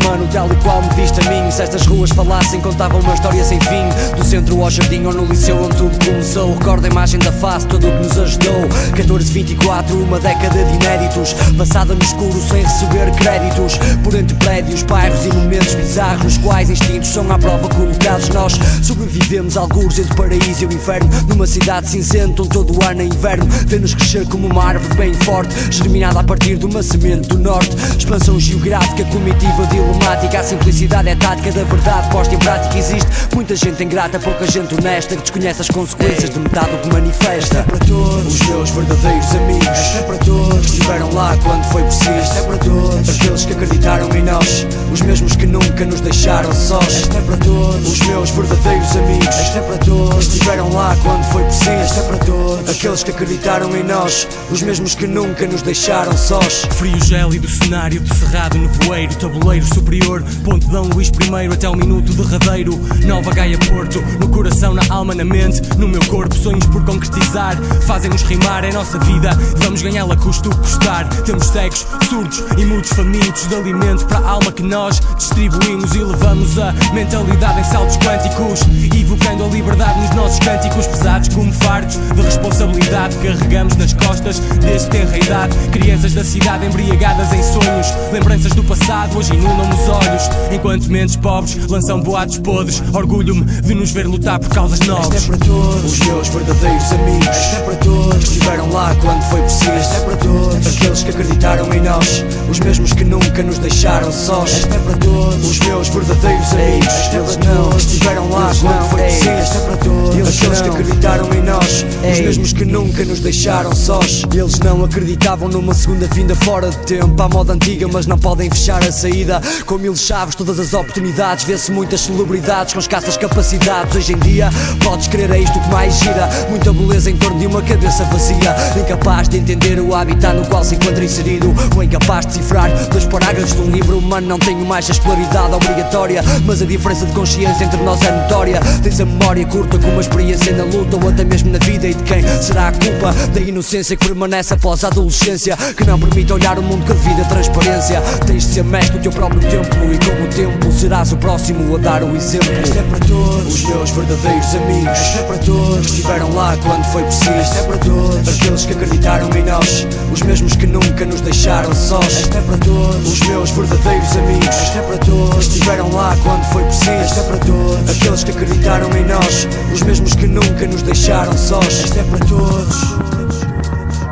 mano, tal e qual me viste a mim. Se estas ruas falassem, contavam uma história sem fim. Do centro ao jardim ou no liceu onde tudo começou. Recordo a imagem da face, tudo o que nos ajudou. 14-24, uma década de inéditos, passada no escuro sem receber créditos. Por entre prédios, bairros e momentos bizarros, nos quais instintos são à prova colocados. Nós sobrevivemos algures entre o paraíso e o inferno, numa cidade cinzenta onde todo o ano é inverno. Vê-nos crescer como uma árvore bem forte, germinada a partir de uma semente do norte. Expansão geográfica, comitiva diplomática. A simplicidade é tática da verdade posta em prática. Existe muita gente ingrata, pouca gente honesta, que desconhece as consequências de metade do que manifesta. Esta é para todos os meus verdadeiros amigos. Esta é para todos que estiveram lá quando foi preciso. Esta é para todos aqueles que acreditaram em nós, os mesmos que nunca nos deixaram sós. Esta é para todos os meus verdadeiros amigos. Esta é para todos que estiveram lá quando foi preciso. Esta é para todos aqueles que acreditaram em nós, os mesmos que nunca nos deixaram sós. Frio gélido, cenário de cerrado, nevoeiro, tabuleiro superior, ponte Dom Luís I até o minuto derradeiro. Nova Gaia Porto, no coração, na alma, na mente, no meu corpo. Sonhos por concretizar, fazem-nos rimar. É nossa vida, vamos ganhá-la custo custar. Temos cegos, surdos e mudos famintos de alimento para a alma que nós distribuímos. E levamos a mentalidade em saltos quânticos, evocando a liberdade nos nossos cânticos. Pesados como fardos de responsabilidade, carregamos nas costas desde tenra idade. Crianças da cidade embriagadas em sonhos, lembranças do passado hoje inundam os olhos, enquanto mentes pobres lançam boatos podres. Orgulho-me de nos ver lutar por causas novas. Esta é para todos os meus verdadeiros amigos. Esta é para todos que estiveram lá quando foi preciso. Esta é para todos aqueles que acreditaram em nós, os mesmos que nunca nos deixaram sós. Esta é para todos os meus verdadeiros amigos. Esta é para todos que estiveram lá quando foi preciso. Esta é para todos aqueles que acreditaram em nós, os mesmos que nunca nos deixaram sós. Eles não acreditavam numa segunda vinda fora de tempo, à moda antiga, mas não podem fechar a saída. Com 1000 chaves, todas as oportunidades, vê-se muitas celebridades com escassas capacidades. Hoje em dia, podes crer, é isto que mais gira. Muita beleza em torno de uma cabeça vazia, incapaz de entender o habitat no qual se encontra inserido, ou incapaz de cifrar 2 parágrafos de um livro humano. Não tenho mais a escolaridade obrigatória, mas a diferença de consciência entre nós é notória. Tens a memória curta como a experiência na luta, ou até mesmo na vida, e de quem será a culpa da inocência que permanece após a adolescência, que não permite olhar o mundo com a devida transparência. Tens de ser mestre do teu próprio templo, e com o tempo serás o próximo a dar o exemplo. Esta é para todos os meus verdadeiros amigos. Esta é para todos que estiveram lá quando foi preciso. Esta é para todos aqueles que acreditaram em nós, os mesmos que nunca nos deixaram sós. Esta é para todos os meus verdadeiros amigos. Esta é para todos que estiveram lá quando foi preciso. Esta é para todos aqueles que acreditaram em nós, os mesmos que nunca nos deixaram sós. Esta é para todos.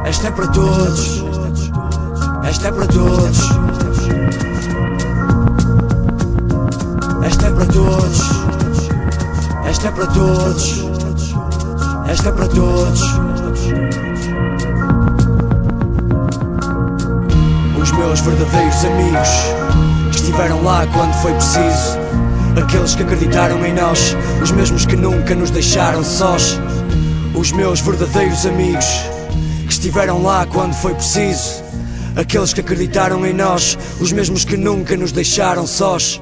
Esta é para todos. Esta é para todos. Esta é para todos. Esta é para todos. Esta é para todos. Os meus verdadeiros amigos, que estiveram lá quando foi preciso, aqueles que acreditaram em nós, os mesmos que nunca nos deixaram sós. Os meus verdadeiros amigos, que estiveram lá quando foi preciso, aqueles que acreditaram em nós, os mesmos que nunca nos deixaram sós.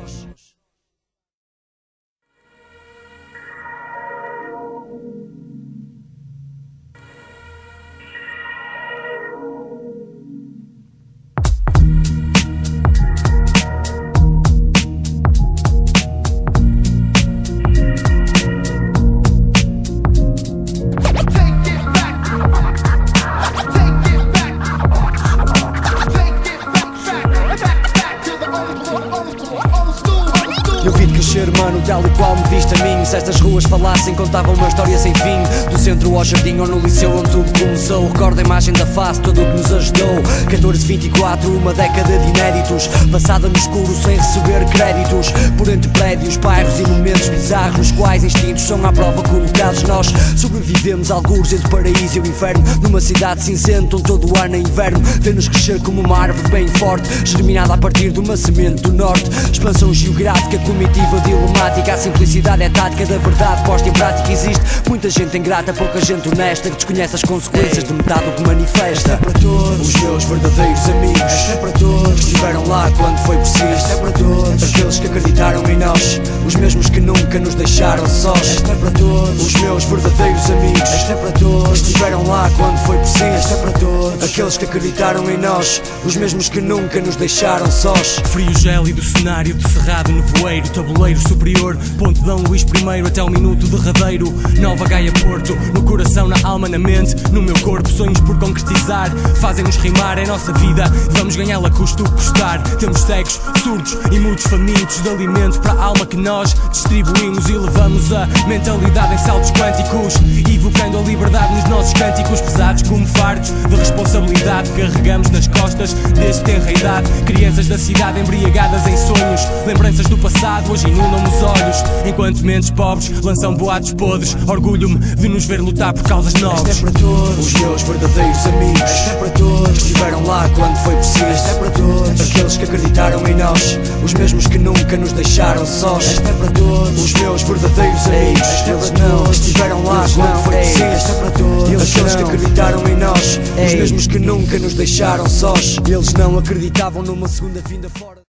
Eu vi-te crescer, mano, tal e qual me viste a mim. Se estas ruas falassem, contavam uma história sem fim. Do centro ao jardim ou no liceu onde tudo começou. Recordo a imagem da face, tudo o que nos ajudou. 14-24, uma década de inéditos, passada no escuro sem receber créditos. Por entre prédios, bairros e momentos bizarros, nos quais instintos são à prova colocados. Nós sobrevivemos algures entre o paraíso e o inferno, numa cidade cinzenta onde todo o ano é inverno. Vê-nos crescer como uma árvore bem forte, germinada a partir de uma semente do norte. Expansão geográfica, comitiva emblemática. A simplicidade é tática da verdade posta em prática. Existe muita gente ingrata, pouca gente honesta, que desconhece as consequências de metade do que manifesta. É para todos os meus verdadeiros amigos, é para todos que estiveram lá quando foi preciso, é para todos aqueles que acreditaram em nós, os mesmos que nunca nos deixaram sós. É para todos os meus verdadeiros amigos, é para todos que estiveram lá quando foi preciso, é para todos aqueles que acreditaram em nós, os mesmos que nunca nos deixaram sós. Frio gélido, cenário de cerrado, nevoeiro, tabuleiro superior, ponte Dom Luís I até o minuto derradeiro. Nova Gaia Porto, no coração, na alma, na mente, no meu corpo, sonhos por concretizar, fazem-nos rimar, é nossa vida, vamos ganhá-la custo o que custar. Temos cegos, surdos e muitos famintos de alimento para a alma que nós distribuímos e levamos a mentalidade em saltos quânticos, evocando a liberdade nos nossos cânticos, pesados como fardos de responsabilidade que carregamos nas costas desde tenra idade. Crianças da cidade embriagadas em sonhos, lembranças do passado hoje inundam os olhos, enquanto mentes pobres lançam boatos podres. Orgulho-me de nos ver lutar por causas nobres. É para todos os meus verdadeiros amigos, é para todos que estiveram lá quando foi preciso, é para todos aqueles que acreditaram em nós, os mesmos que nunca nos deixaram sós. É para todos os meus verdadeiros amigos, eles não estiveram lá quando foi preciso, é para todos aqueles que acreditaram em nós, os mesmos que nunca nos deixaram sós. Eles não acreditavam numa segunda vinda fora.